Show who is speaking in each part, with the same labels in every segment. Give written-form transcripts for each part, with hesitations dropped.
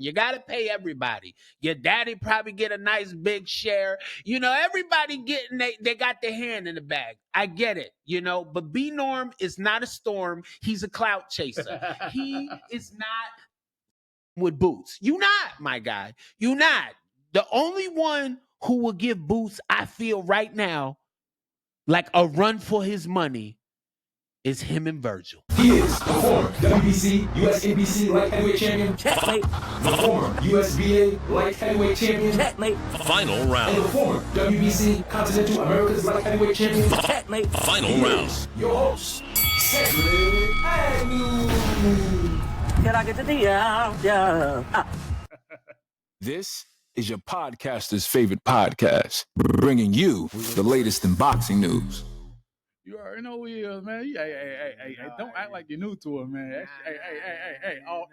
Speaker 1: You got to pay everybody. Your daddy probably get a nice big share. Everybody getting, they got their hand in the bag. I get it, but B Norm is not a storm. He's a clout chaser. He is not with Boots. You not, my guy. You not. The only one who will give Boots, I feel right now, like a run for his money is him and Virgil.
Speaker 2: He is the former WBC, USABC light heavyweight champion.
Speaker 3: Checkmate.
Speaker 2: The former USBA light heavyweight champion.
Speaker 3: Checkmate.
Speaker 4: Final round.
Speaker 2: And the former WBC Continental America's light heavyweight champion.
Speaker 3: Checkmate.
Speaker 4: Final round.
Speaker 2: Your host, Cedric Agnew.
Speaker 3: Can I get the D out? Yeah.
Speaker 5: This is your podcaster's favorite podcast, bringing you the latest in boxing news.
Speaker 6: You already know who he is, man. Hey, don't act like you're new to him, man. All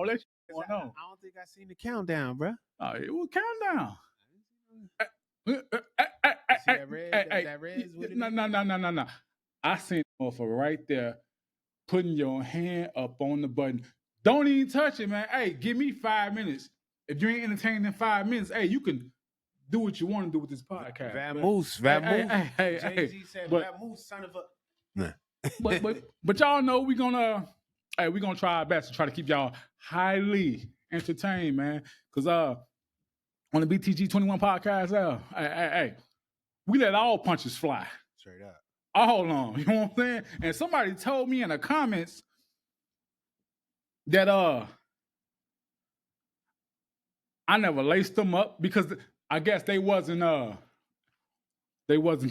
Speaker 6: that shit going on.
Speaker 1: I don't think I seen the countdown, bro.
Speaker 6: Oh, it will count down.
Speaker 1: That red?
Speaker 6: No. I seen the motherfucker right there putting your hand up on the button. Don't even touch it, man. Hey, give me 5 minutes. If you ain't entertained in 5 minutes, hey, you can do what you want to do with this podcast.
Speaker 1: Vamoose.
Speaker 6: Jay-Z
Speaker 1: said Vamoose, son of a...
Speaker 6: But y'all know we're gonna try our best to try to keep y'all highly entertained, man. Because on the BTG 21 podcast, we let all punches fly.
Speaker 1: Straight up.
Speaker 6: All on, you know what I'm saying? And somebody told me in the comments that I never laced them up because I guess they wasn't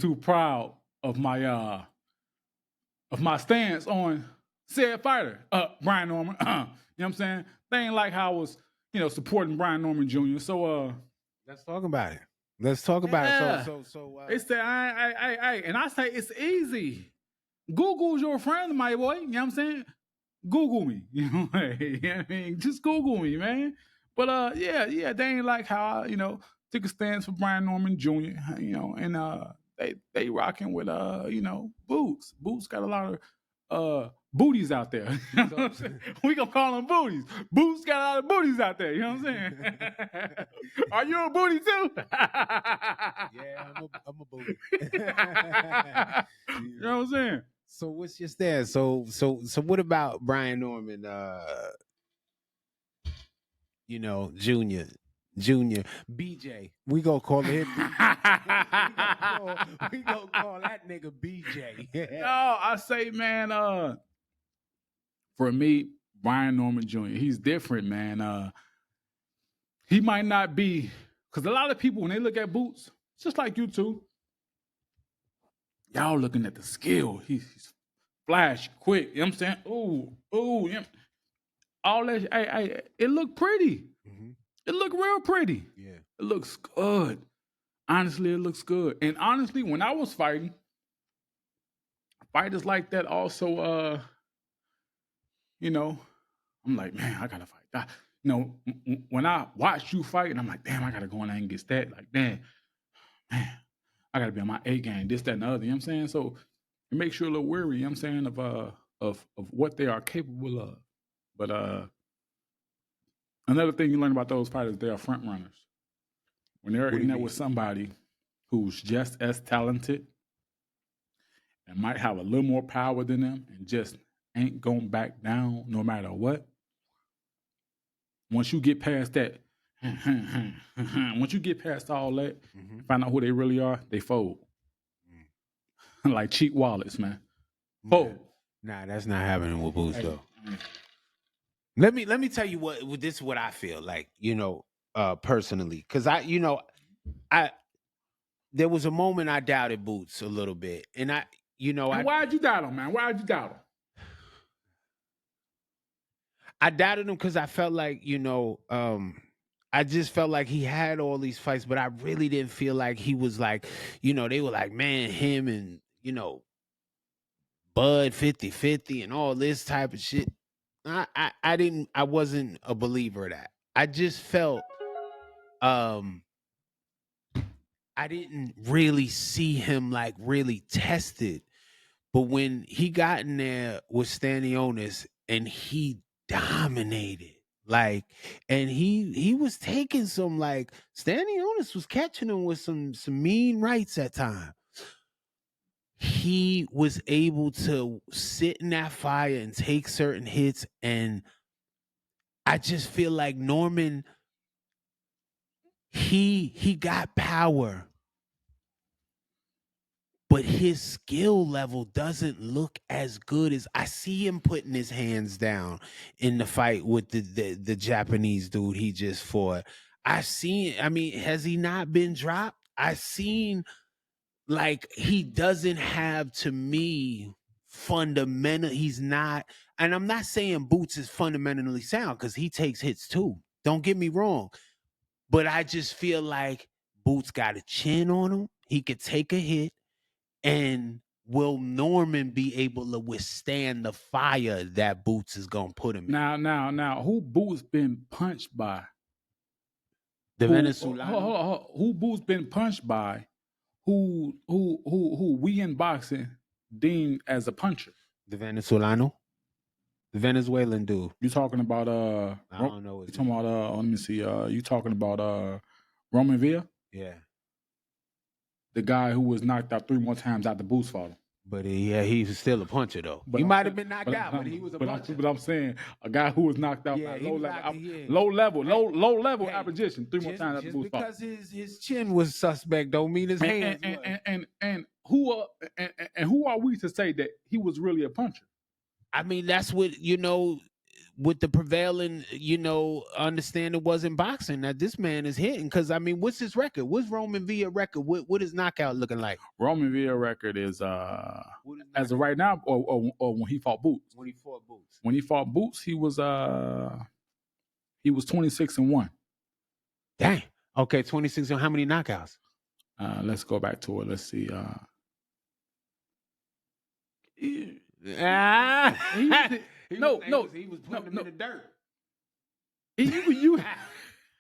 Speaker 6: too proud of my stance on said fighter, Brian Norman. You know what I'm saying? They ain't like how I was, supporting Brian Norman Jr. So
Speaker 1: let's talk about it. Let's talk about it. So
Speaker 6: they say, and I say it's easy. Google's your friend, my boy. You know what I'm saying? Google me. You know what I mean? Just Google me, man. But yeah, they ain't like how I, took a stance for Brian Norman Jr., and they rocking with Boots. Boots got a lot of booties out there. You know what I'm saying? We gonna call them booties. Boots got a lot of booties out there, you know what I'm saying? Are you a booty too?
Speaker 1: Yeah, I'm a booty.
Speaker 6: You know what I'm saying?
Speaker 1: So what's your stance? So what about Brian Norman Junior, BJ. We gonna call him. we gonna call that nigga BJ.
Speaker 6: No, I say, man. For me, Brian Norman Jr. He's different, man. He might not be, because a lot of people when they look at Boots, just like you two, y'all looking at the skill. He's flash, quick. You know what I'm saying? Ooh, yeah. All that. It looked pretty.
Speaker 1: Mm-hmm.
Speaker 6: It looked real pretty.
Speaker 1: Yeah.
Speaker 6: It looks good. Honestly, it looks good. And honestly, when I was fighting, fighters like that also, I'm like, man, I gotta fight that. When I watch you fight, and I'm like, damn, I gotta go in there and get that. Like, man, I gotta be on my A game, this, that, and the other. You know what I'm saying? So it makes you a little weary, you know what I'm saying, of what they are capable of. But another thing you learn about those fighters, they are front runners. When they're in there with somebody who's just as talented and might have a little more power than them and just ain't going back down no matter what. Once you get past that, once you get past all that, find out who they really are, they fold. Like cheap wallets, man. Fold.
Speaker 1: Nah, that's not happening with Boots though. Let me tell you what this is what I feel like, personally. Cause I there was a moment I doubted Boots a little bit. And
Speaker 6: why'd you doubt him, man? Why'd you doubt him?
Speaker 1: I doubted him because I felt like, I just felt like he had all these fights, but I really didn't feel like he was like, they were like, man, him and, Bud 50-50 and all this type of shit. I wasn't a believer of that. I just felt I didn't really see him like really tested. But when he got in there with Stanionis and he dominated, Like, and he was taking some, like, Stanley Onis was catching him with some mean rights at times. He was able to sit in that fire and take certain hits, and I just feel like Norman, he got power, but his skill level doesn't look as good as I see him putting his hands down in the fight with the Japanese dude he just fought. I mean, has he not been dropped? I've seen, like, he doesn't have, to me, fundamental. He's not, and I'm not saying Boots is fundamentally sound, because he takes hits too. Don't get me wrong. But I just feel like Boots got a chin on him. He could take a hit. And will Norman be able to withstand the fire that Boots is gonna put him in?
Speaker 6: Now, who Boots been punched by?
Speaker 1: The
Speaker 6: Who
Speaker 1: Venezuelan.
Speaker 6: who Boots been punched by? Who we in boxing deemed as a puncher?
Speaker 1: The Venezuelan dude.
Speaker 6: You talking about
Speaker 1: I don't know.
Speaker 6: You talking about let me see. You talking about Roman Villa?
Speaker 1: Yeah.
Speaker 6: The guy who was knocked out 3 more times after Boots fought him.
Speaker 1: But yeah, he was still a puncher though. He might have been knocked out, but he was a puncher.
Speaker 6: But I'm saying a guy who was knocked out by low level opposition 3 more times after Boots fought.
Speaker 1: Because his chin was suspect don't mean his hands.
Speaker 6: And who are we to say that he was really a puncher?
Speaker 1: I mean, that's what, with the prevailing, understanding was in boxing, that this man is hitting. Because, I mean, what's his record? What's Roman Villa record? What is knockout looking like?
Speaker 6: Roman Villa record is as of right now, or when he fought Boots.
Speaker 1: When he fought Boots.
Speaker 6: When he fought Boots, he was 26-1.
Speaker 1: Dang. Okay, 26. How many knockouts?
Speaker 6: Let's go back to it. Let's see.
Speaker 1: He was putting him in the dirt.
Speaker 6: You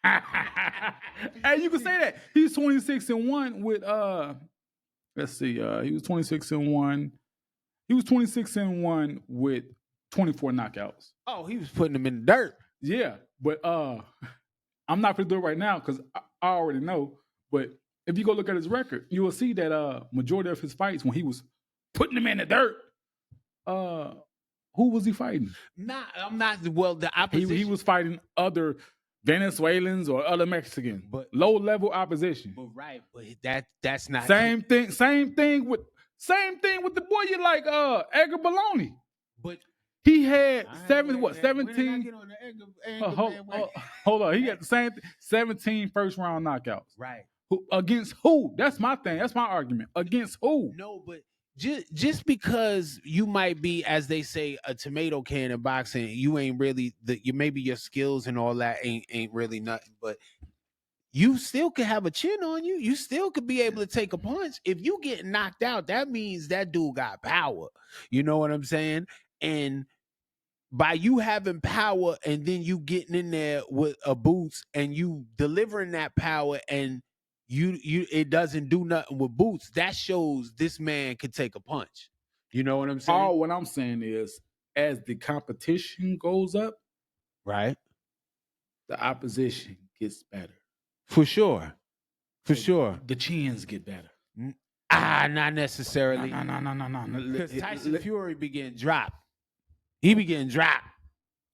Speaker 6: and you can say that he's 26-1 with let's see, he was 26-1. He was 26-1 with 24 knockouts.
Speaker 1: Oh, he was putting him in the dirt.
Speaker 6: Yeah, but I'm not gonna do it right now because I already know. But if you go look at his record, you will see that majority of his fights when he was putting him in the dirt, who was he fighting?
Speaker 1: I'm not. Well, the opposition.
Speaker 6: He was fighting other Venezuelans or other Mexicans,
Speaker 1: but
Speaker 6: low level opposition.
Speaker 1: But right, but that's not
Speaker 6: same thing. Same thing with the boy you like, Edgar Bologna.
Speaker 1: But
Speaker 6: he had 17. Hold on, he got the same 17 first round knockouts.
Speaker 1: Right.
Speaker 6: Against who? That's my thing. That's my argument. Against who?
Speaker 1: No, but just because you might be, as they say, a tomato can in boxing, you ain't really maybe your skills and all that ain't really nothing, but you still could have a chin on you. You still could be able to take a punch. If you get knocked out, that means that dude got power. You know what I'm saying? And by you having power and then you getting in there with a Boots and you delivering that power and you it doesn't do nothing with Boots, that shows this man could take a punch. You know what I'm saying?
Speaker 6: All what I'm saying is, as the competition goes up,
Speaker 1: right,
Speaker 6: the opposition gets better.
Speaker 1: For sure.
Speaker 6: The chins get better.
Speaker 1: Not necessarily.
Speaker 6: No.
Speaker 1: Because Tyson Fury be getting dropped. He be getting dropped.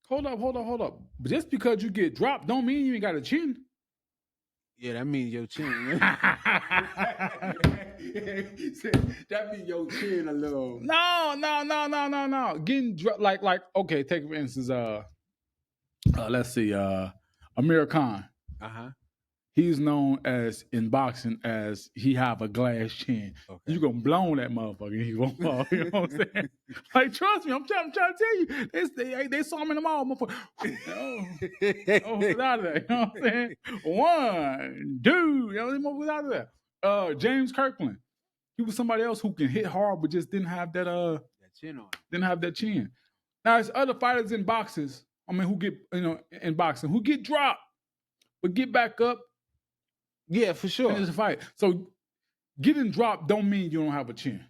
Speaker 6: Hold up. But just because you get dropped don't mean you ain't got a chin.
Speaker 1: Yeah, that means your chin. That means your chin a little.
Speaker 6: No. Getting dropped, like okay, take for instance, let's see, Amir Khan.
Speaker 1: Uh-huh.
Speaker 6: He's known as in boxing as he have a glass chin. Okay. You gonna blow on that motherfucker, he won't fall. You know what I'm saying? Like, trust me, I'm trying to tell you. They saw him in the mall, motherfucker. Out of there. You know what I'm saying? 1, 2. You know, them motherfuckers out of there. James Kirkland. He was somebody else who can hit hard, but just didn't have that
Speaker 1: chin on.
Speaker 6: Didn't have that chin. Now there's other fighters in boxers. I mean, who get in boxing who get dropped, but get back up.
Speaker 1: Yeah, for sure.
Speaker 6: Finish the fight. So getting dropped don't mean you don't have a chin.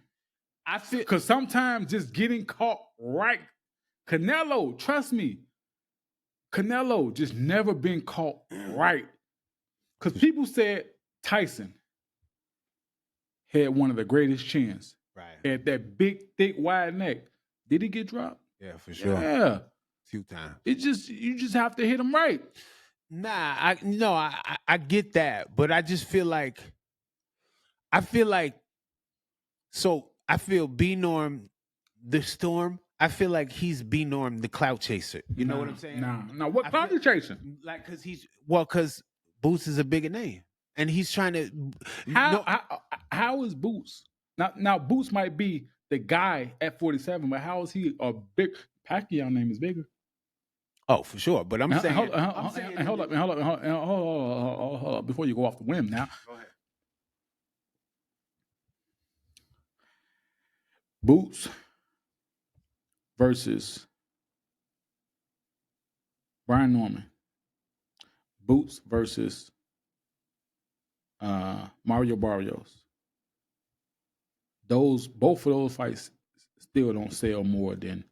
Speaker 1: I feel
Speaker 6: because sometimes just getting caught right. Canelo, trust me. Canelo just never been caught right. Because people said Tyson had one of the greatest chins.
Speaker 1: Right.
Speaker 6: Had that big, thick, wide neck. Did he get dropped?
Speaker 1: Yeah, for sure.
Speaker 6: Yeah.
Speaker 1: Few times.
Speaker 6: You just have to hit him right.
Speaker 1: Nah, I get that, but I just feel like so I feel B Norm the Storm. I feel like he's B Norm the Clout Chaser. You know what I'm saying?
Speaker 6: Nah. What clout you chasing?
Speaker 1: Like because Boots is a bigger name, and he's trying to.
Speaker 6: How is Boots? Now Boots might be the guy at 47, but how is he a big Pacquiao name is bigger?
Speaker 1: Oh, for sure. But I'm saying,
Speaker 6: hold up before you go off the whim now.
Speaker 1: Go ahead.
Speaker 6: Boots versus Brian Norman. Boots versus Mario Barrios. Both of those fights still don't sell more than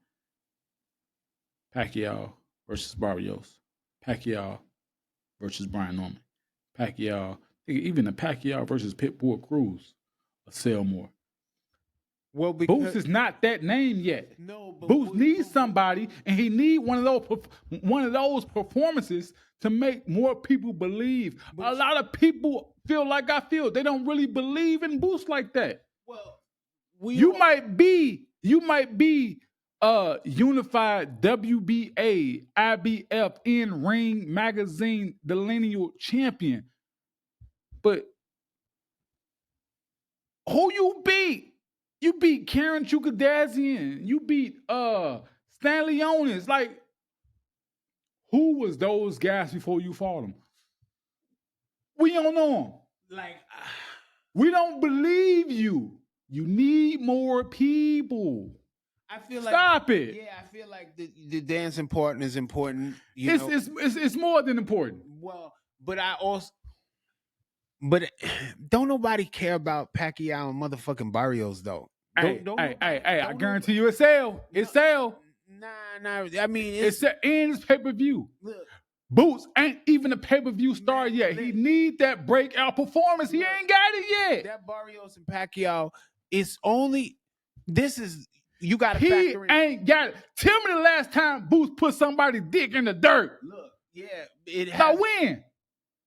Speaker 6: Pacquiao versus Barrios. Pacquiao versus Brian Norman. Pacquiao, even the Pacquiao versus Pitbull Cruz will sell more.
Speaker 1: Well, because
Speaker 6: Boots is not that name yet.
Speaker 1: No, but
Speaker 6: Boots needs somebody, and he need one of those performances to make more people believe. A lot of people feel like I feel. They don't really believe in Boots like that.
Speaker 1: Well,
Speaker 6: you might be unified WBA, IBF, in Ring Magazine, the lineal champion, but who you beat? You beat Karen Chukadazian. You beat Stanley Ennis. Like, who was those guys before you fought them? We don't know them.
Speaker 1: Like,
Speaker 6: we don't believe you. You need more people.
Speaker 1: I feel like
Speaker 6: stop it.
Speaker 1: Yeah, I feel like the dancing partner is important.
Speaker 6: It's more than important.
Speaker 1: Well, but don't nobody care about Pacquiao and motherfucking Barrios though.
Speaker 6: Hey, I guarantee you it's sale. It's sale.
Speaker 1: Nah. I mean,
Speaker 6: it's in his pay-per-view.
Speaker 1: Look,
Speaker 6: Boots ain't even a pay-per-view star yet. He need that breakout performance. He ain't got it yet.
Speaker 1: That Barrios and Pacquiao is only. This is you got to
Speaker 6: factor
Speaker 1: in.
Speaker 6: He ain't got it. Tell me the last time Boots put somebody's dick in the dirt.
Speaker 1: Look, yeah, it has.
Speaker 6: Now when?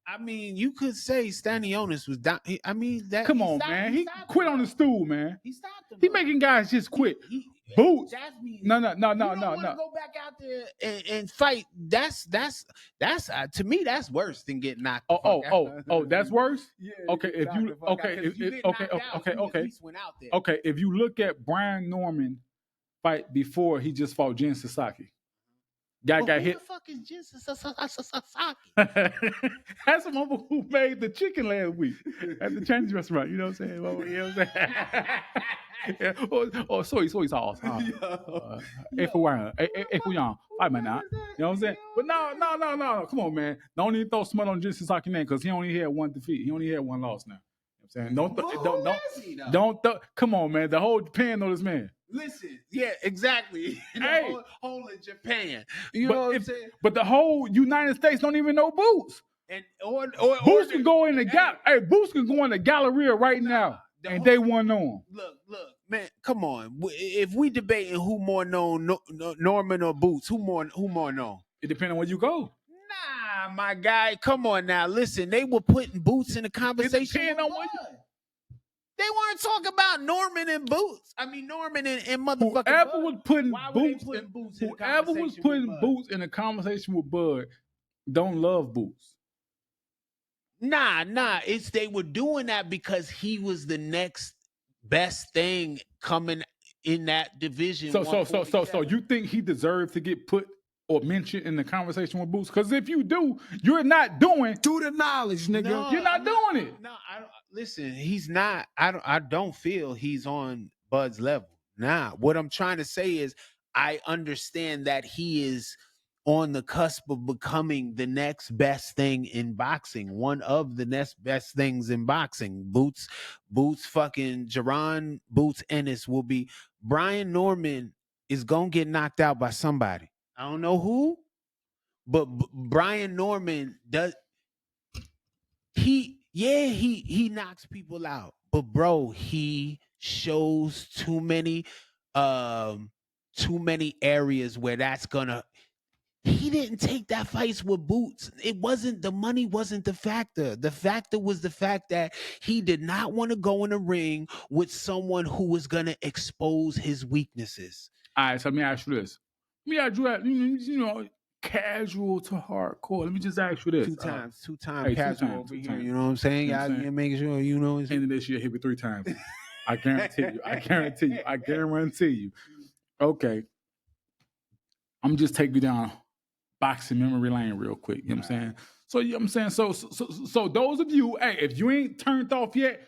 Speaker 1: I mean, you could say Stanley Ennis was down. I mean, that.
Speaker 6: Come on, man. He quit on the stool, man.
Speaker 1: He stopped him.
Speaker 6: He making guys just quit. Boots. No.
Speaker 1: You don't want to go back out there and fight. That's to me that's worse than getting knocked.
Speaker 6: That's worse.
Speaker 1: Yeah,
Speaker 6: okay, if you okay, if you look at Brian Norman fight before he just fought Jen Sasaki. Guy got hit.
Speaker 1: Who the fuck is Jen Sasaki?
Speaker 6: That's the mother who made the chicken last week at the Chinese restaurant. You know what I'm saying? Well, you know what I'm saying? Yeah. Soy sauce. Fight man now. You know what I'm saying? But no. Come on, man. Don't even throw smut on Jen Sasaki name because he only had one defeat. He only had one loss now. You know what I'm saying? Don't come on, man. The whole Japan know this man.
Speaker 1: Listen, yeah, exactly. The whole of Japan. You know what I'm saying?
Speaker 6: But the whole United States don't even know Boots.
Speaker 1: And
Speaker 6: Boots can go in the Boots can go in the Galleria right now, and they won't know him.
Speaker 1: Look, man, come on. If we debating who more known, Norman or Boots, who more known?
Speaker 6: It depends on where you go.
Speaker 1: Nah, my guy, come on now. Listen, they were putting Boots in the conversation. They weren't talking about Norman and Boots. I mean, Norman and motherfucking
Speaker 6: whoever
Speaker 1: Bud.
Speaker 6: was putting Boots in a conversation with Bud don't love Boots.
Speaker 1: Nah. They were doing that because he was the next best thing coming in that division.
Speaker 6: So you think he deserved to get put or mentioned in the conversation with Boots? Because if you do, you're not doing
Speaker 5: to the knowledge, nigga.
Speaker 6: No, you're not doing it.
Speaker 1: No, I don't. Listen, he's not. I don't feel he's on Bud's level. Nah, what I'm trying to say is I understand that he is on the cusp of becoming the next best thing in boxing. One of the next best things in boxing. Boots fucking Jaron, Boots Ennis will be. Brian Norman is gonna get knocked out by somebody. I don't know who, But Brian Norman does he knocks people out. But bro, he shows too many areas where that's gonna he didn't take that fights with Boots. It wasn't the money wasn't the factor. The factor was the fact that he did not want to go in a ring with someone who was gonna expose his weaknesses.
Speaker 6: All right, so let me ask you this. Let me ask you that, you know, casual to hardcore. Let me just ask you this.
Speaker 1: Two-time
Speaker 6: hey,
Speaker 1: casual
Speaker 6: two-time,
Speaker 1: over here.
Speaker 6: two-time.
Speaker 1: You know what I'm saying?
Speaker 6: You know what I'm
Speaker 1: Y'all
Speaker 6: saying?
Speaker 1: make sure you know.
Speaker 6: End of this year, hit me 3 times. I guarantee you. I guarantee you. Okay. I'm just take you down boxing memory lane real quick. You know what I'm saying? So you know what I'm saying? So those of you, hey, if you ain't turned off yet,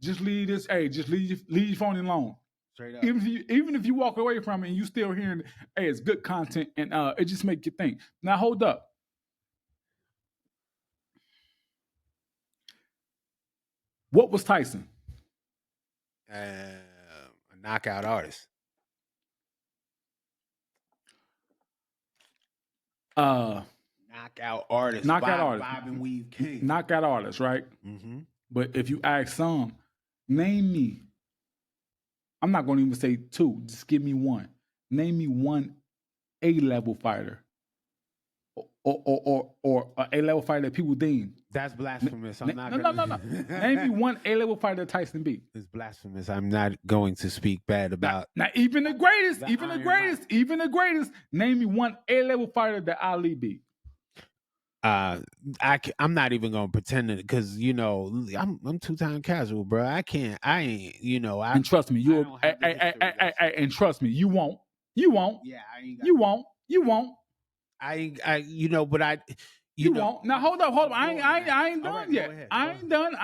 Speaker 6: just leave this, just leave your phone alone.
Speaker 1: Straight up.
Speaker 6: Even if you walk away from it and you still hearing, hey, it's good content and it just make you think. Now hold up. What was Tyson?
Speaker 1: A knockout artist. Knockout artist. Bob and Weave King.
Speaker 6: Knockout artist, right?
Speaker 1: Mm-hmm.
Speaker 6: But if you ask some, name me. I'm not going to even say 2. Just give me 1. Name me 1 A-level fighter, or an A-level fighter that people deem.
Speaker 1: That's blasphemous.
Speaker 6: No. Name me 1 A-level fighter that Tyson beat.
Speaker 1: It's blasphemous. I'm not going to speak bad about.
Speaker 6: Now even the greatest. Name me 1 A-level fighter that Ali beat.
Speaker 1: I'm not even gonna pretend it because you know I'm two-time casual, bro. I ain't. You know.
Speaker 6: And trust me, and trust me, you won't.
Speaker 1: Yeah, I ain't.
Speaker 6: You won't.
Speaker 1: You know, but
Speaker 6: You won't. Now hold up. I ain't done yet. I ain't done.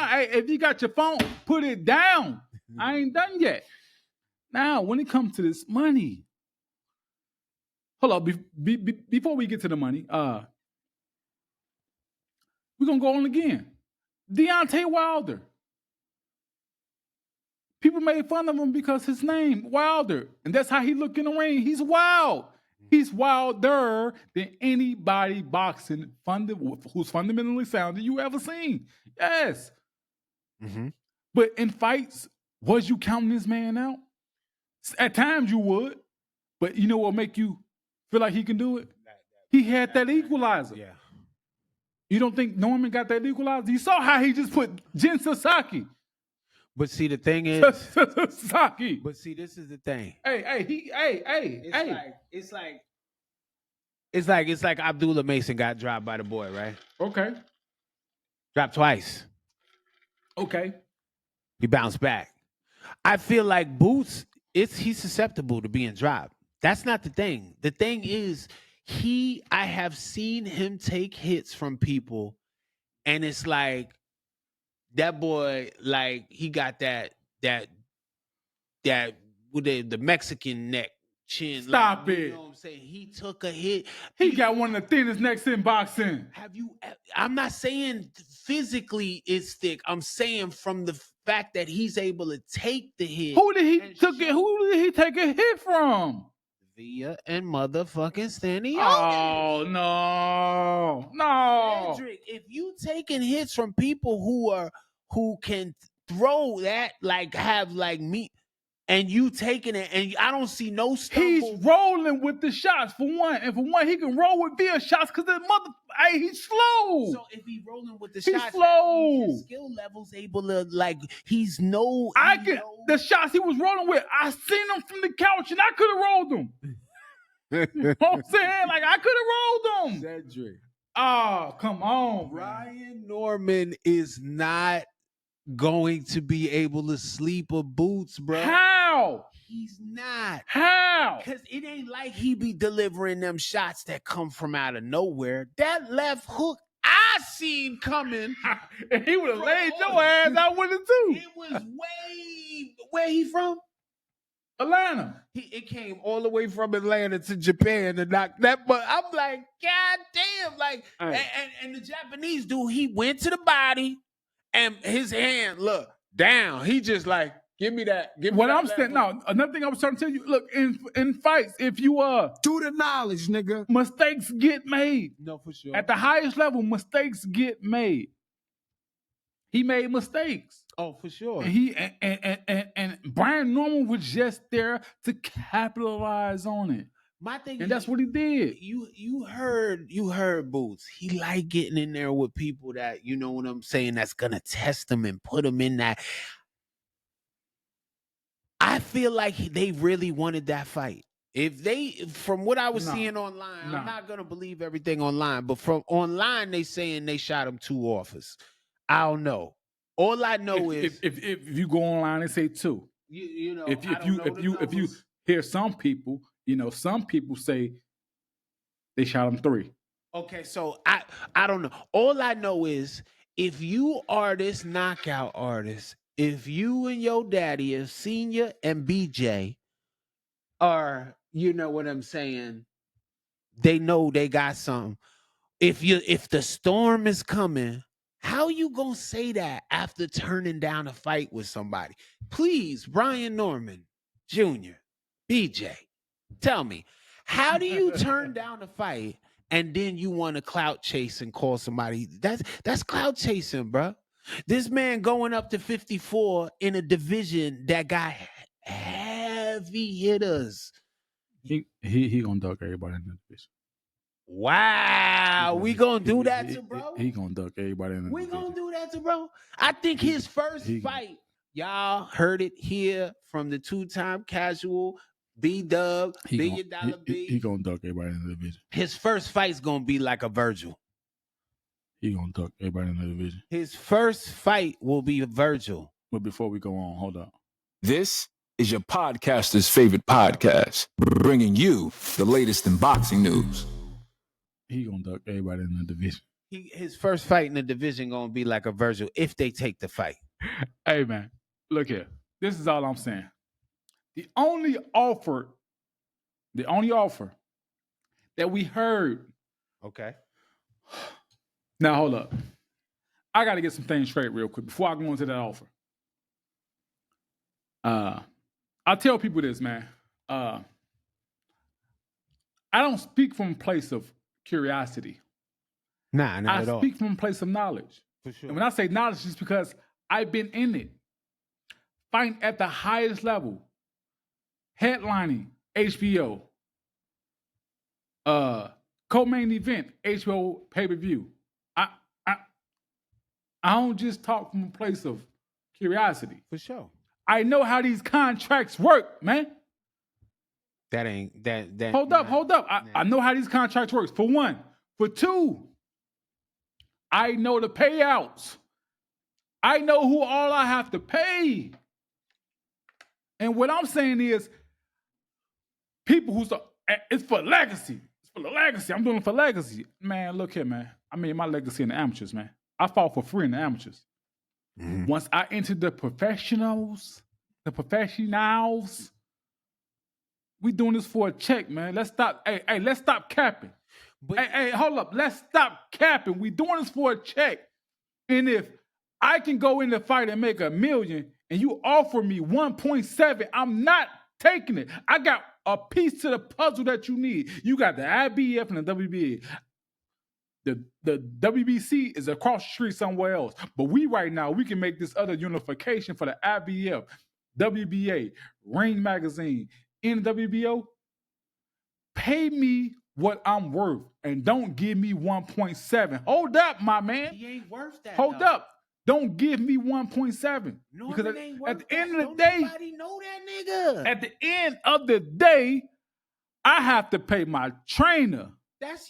Speaker 6: Hey, if you got your phone, put it down. I ain't done yet. Now, when it comes to this money, hold up. Before we get to the money, we're gonna go on again. Deontay Wilder. People made fun of him because his name Wilder, and that's how he look in the ring. He's wild. He's wilder than anybody boxing who's fundamentally sound that you ever seen. Yes.
Speaker 1: Mm-hmm.
Speaker 6: But in fights, was you counting this man out? At times you would. But you know what make you feel like he can do it? He had that equalizer.
Speaker 1: Yeah.
Speaker 6: You don't think Norman got that equalizer? You saw how he just put Jin Sasaki.
Speaker 1: But see, the thing is,
Speaker 6: Sasaki.
Speaker 1: But see, this is the thing. It's like Abdullah Mason got dropped by the boy, right?
Speaker 6: Okay.
Speaker 1: Dropped twice.
Speaker 6: Okay.
Speaker 1: He bounced back. I feel like Boots, he's susceptible to being dropped. That's not the thing. The thing is, I have seen him take hits from people, and it's like that boy, like he got that with the Mexican neck chin.
Speaker 6: Stop
Speaker 1: like,
Speaker 6: it.
Speaker 1: You know what I'm saying? He took a hit.
Speaker 6: He got one of the thinnest necks in boxing.
Speaker 1: I'm not saying physically it's thick. I'm saying from the fact that he's able to take the hit.
Speaker 6: Who did he take a hit from?
Speaker 1: Villa and motherfucking Stanley.
Speaker 6: Oh no.
Speaker 1: Cedric, if you taking hits from people who can throw that, like have like me, and you taking it, and I don't see no stumble.
Speaker 6: He's rolling with the shots for one, and for one, he can roll with Villa shots because he's slow.
Speaker 1: So if he's rolling with the
Speaker 6: he's
Speaker 1: shots,
Speaker 6: slow.
Speaker 1: His skill levels able to the
Speaker 6: shots he was rolling with. I seen them from the couch, and I could have rolled them. You know what I'm saying? Like I could have rolled them.
Speaker 1: Cedric.
Speaker 6: Oh, come on,
Speaker 1: Brian Norman is not going to be able to sleep a Boots, bro.
Speaker 6: How?
Speaker 1: He's not.
Speaker 6: How?
Speaker 1: Because it ain't like he be delivering them shots that come from out of nowhere. That left hook I seen coming.
Speaker 6: And he would have laid your ass out with it too.
Speaker 1: It was way. Where he from?
Speaker 6: Atlanta.
Speaker 1: It came all the way from Atlanta to Japan to knock that. But I'm like, God damn! Like, and the Japanese dude, he went to the body, and his hand look down. He just like Give me that. Give me
Speaker 6: What
Speaker 1: that
Speaker 6: I'm saying
Speaker 1: level.
Speaker 6: now, another thing I was trying to tell you, look, in fights, if you
Speaker 5: Do the knowledge, nigga.
Speaker 6: mistakes get made.
Speaker 1: No, for sure.
Speaker 6: At the highest level, mistakes get made. He made mistakes.
Speaker 1: Oh, for sure.
Speaker 6: And Brian Norman was just there to capitalize on it.
Speaker 1: My thing
Speaker 6: And that's what he did.
Speaker 1: You heard Boots. He like getting in there with people that, you know what I'm saying, that's gonna test him and put him in that. I feel like they really wanted that fight. If they, from what I was seeing online, I'm not gonna believe everything online, but from online they saying they shot him 2 offers. I don't know. All I know is
Speaker 6: if you go online and say 2,
Speaker 1: you know,
Speaker 6: if you hear some people, some people say they shot him 3.
Speaker 1: Okay, so I don't know. All I know is if you are this knockout artist, if you and your daddy is Senior and BJ are, you know what I'm saying, they know they got something. If the storm is coming, how you gonna say that after turning down a fight with somebody? Please, Brian Norman Jr., BJ, tell me, how do you turn down a fight and then you want to clout chase and call somebody? That's clout chasing, bro. This man going up to 54 in a division that got heavy hitters.
Speaker 6: He gonna duck everybody in the division.
Speaker 1: Wow, we gonna do that to bro?
Speaker 6: He gonna duck everybody in the
Speaker 1: We
Speaker 6: division.
Speaker 1: gonna do that to bro? I think his first fight, y'all heard it here from the 2-time casual B-Dub, $1 billion B.
Speaker 6: He gonna duck everybody in the division.
Speaker 1: His first fight's gonna be like a Virgil.
Speaker 6: He gonna duck everybody in the division.
Speaker 1: His first fight will be a Virgil.
Speaker 6: But before we go on, hold up.
Speaker 5: This is your podcaster's favorite podcast, bringing you the latest in boxing news.
Speaker 6: He gonna duck everybody in the division.
Speaker 1: His first fight in the division gonna be like a Virgil if they take the fight.
Speaker 6: Hey man, look here. This is all I'm saying. The only offer that we heard.
Speaker 1: Okay.
Speaker 6: Now hold up. I got to get some things straight real quick before I go into that offer. I tell people this, man. I don't speak from a place of curiosity.
Speaker 1: Nah, not at all.
Speaker 6: I speak from a place of knowledge.
Speaker 1: For sure.
Speaker 6: And when I say knowledge, it's because I've been in it. Fighting at the highest level. Headlining HBO. Co-main event, HBO pay-per-view. I don't just talk from a place of curiosity.
Speaker 1: For sure.
Speaker 6: I know how these contracts work, man.
Speaker 1: That ain't that.
Speaker 6: Hold up. I know how these contracts work. For one. For two, I know the payouts. I know who all I have to pay. And what I'm saying is, people who start, it's for legacy. It's for the legacy. I'm doing it for legacy. Man, look here, man. I made my legacy in the amateurs, man. I fought for free in the amateurs. Mm-hmm. Once I entered the professionals, we doing this for a check, man. Let's stop. Hey, let's stop capping. Hey, hold up. Let's stop capping. We doing this for a check. And if I can go in the fight and make $1 million and you offer me 1.7, I'm not taking it. I got a piece to the puzzle that you need. You got the IBF and the WBA. The WBC is across the street somewhere else. But we can make this other unification for the IBF, WBA, Ring Magazine, NWBO. Pay me what I'm worth and don't give me 1.7. Hold up, my man.
Speaker 1: He ain't worth that.
Speaker 6: Hold up. Don't give me 1.7. Because at the end of the day,
Speaker 1: nobody know that nigga.
Speaker 6: At the end of the day, I have to pay my trainer,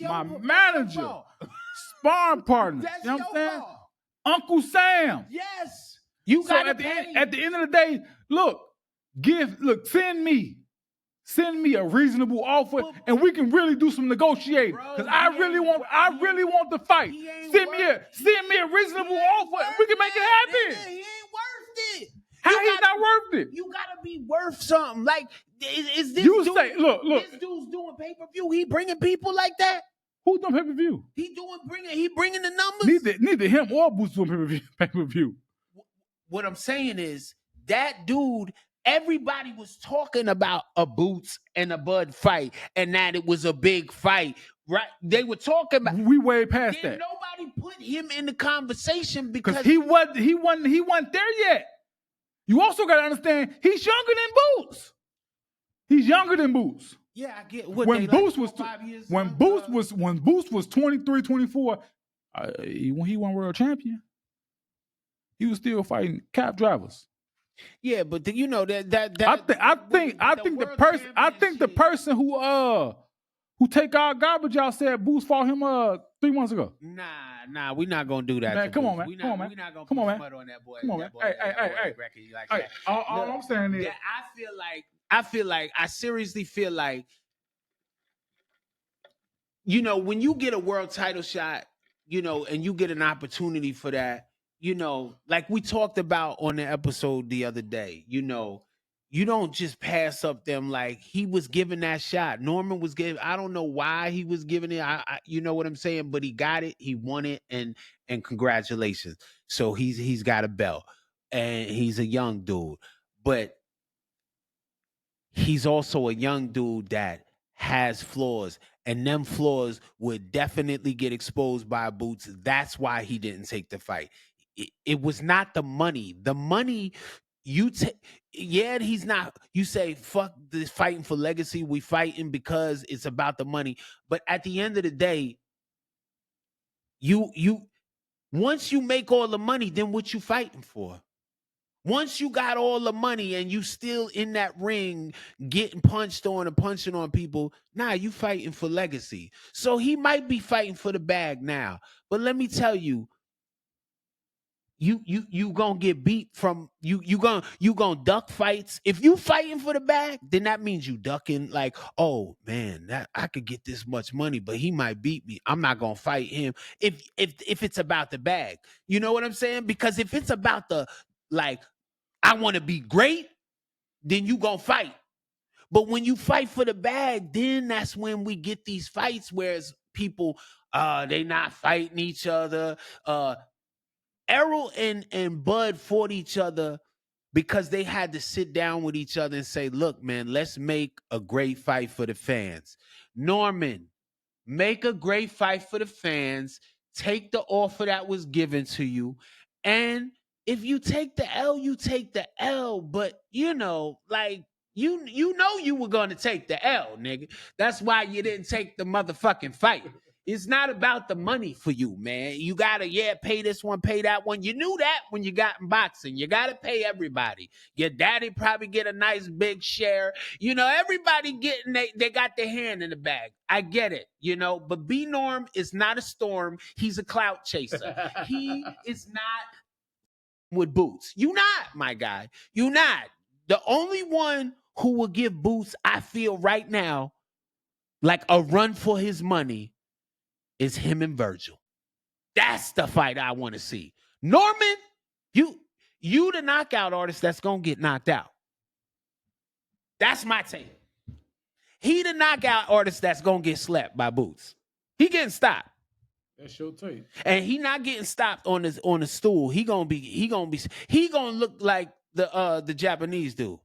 Speaker 6: my manager, sparring partner.
Speaker 1: That's
Speaker 6: you know what I'm saying?
Speaker 1: fault.
Speaker 6: Uncle Sam.
Speaker 1: Yes. You got
Speaker 6: at the end of the day, send me a reasonable offer, and we can really do some negotiating. Because I really want the fight. Send me a reasonable offer, and we can make it happen.
Speaker 1: He ain't worth it.
Speaker 6: How he not worth it?
Speaker 1: You gotta be worth something. Like, is this
Speaker 6: you
Speaker 1: dude?
Speaker 6: Say, look.
Speaker 1: This dude's doing pay-per-view. He bringing people like that.
Speaker 6: Who doing pay-per-view?
Speaker 1: He bringing the numbers.
Speaker 6: Neither him or Boots doing pay-per-view.
Speaker 1: What I'm saying is that dude, everybody was talking about a Boots and a Bud fight and that it was a big fight, right? They were talking about.
Speaker 6: We way past
Speaker 1: Then
Speaker 6: that.
Speaker 1: nobody put him in the conversation because
Speaker 6: he wasn't there yet. You also got to understand he's younger than Boots. He's younger than Boots.
Speaker 1: Yeah, I get what
Speaker 6: When
Speaker 1: they
Speaker 6: Boots
Speaker 1: like
Speaker 6: was
Speaker 1: 5 years.
Speaker 6: when Boots was 23, 24, when he won world champion, he was still fighting cab drivers.
Speaker 1: Yeah, but you know that
Speaker 6: I think the person who take our garbage out said Boots fought him 3 months ago.
Speaker 1: Nah, we're not gonna do that.
Speaker 6: Man, come on, man.
Speaker 1: We're
Speaker 6: Come on, man.
Speaker 1: not gonna
Speaker 6: Come
Speaker 1: put
Speaker 6: on, man.
Speaker 1: smut on that boy.
Speaker 6: Come on, man. Hey.
Speaker 1: Like that.
Speaker 6: All I'm saying is,
Speaker 1: Yeah, I seriously feel like, you know, when you get a world title shot, you know, and you get an opportunity for that, you know, like we talked about on the episode the other day, you know, you don't just pass up them. Like he was given that shot. Norman was given. I don't know why he was giving it. You know what I'm saying? But he got it. He won it, and congratulations. So he's got a belt, and he's a young dude, but he's also a young dude that has flaws, and them flaws would definitely get exposed by Boots. That's why he didn't take the fight. It was not the money. The money you take. Yeah, he's not. You say fuck this fighting for legacy. We fighting because it's about the money. But at the end of the day, you once you make all the money, then what you fighting for? Once you got all the money and you still in that ring getting punched on and punching on people, nah, you fighting for legacy. So he might be fighting for the bag now. But let me tell you, you gonna get beat from you gonna duck fights. If you fighting for the bag, then that means you ducking, like, oh man, that I could get this much money, but he might beat me. I'm not gonna fight him if it's about the bag. You know what I'm saying? Because if it's about the, like, I want to be great, then you gonna fight. But when you fight for the bag, then that's when we get these fights, whereas people they not fighting each other. Errol and Bud fought each other because they had to sit down with each other and say, look, man, let's make a great fight for the fans. Norman, make a great fight for the fans. Take the offer that was given to you. And if you take the L, you take the L. But, you know, like, you know you were going to take the L, nigga. That's why you didn't take the motherfucking fight. It's not about the money for you, man. You got to, pay this one, pay that one. You knew that when you got in boxing. You got to pay everybody. Your daddy probably get a nice big share. You know, everybody getting, they got their hand in the bag. I get it, you know, but B-Norm is not a storm. He's a clout chaser. He is not with Boots. You not, my guy. You not. The only one who will give Boots, I feel right now, like a run for his money is him and Virgil. That's the fight I want to see. Norman, you the knockout artist that's going to get knocked out. That's my take. He the knockout artist that's going to get slapped by Boots. He getting stopped.
Speaker 6: That's your take.
Speaker 1: And he not getting stopped on the stool. He gonna look like the Japanese dude,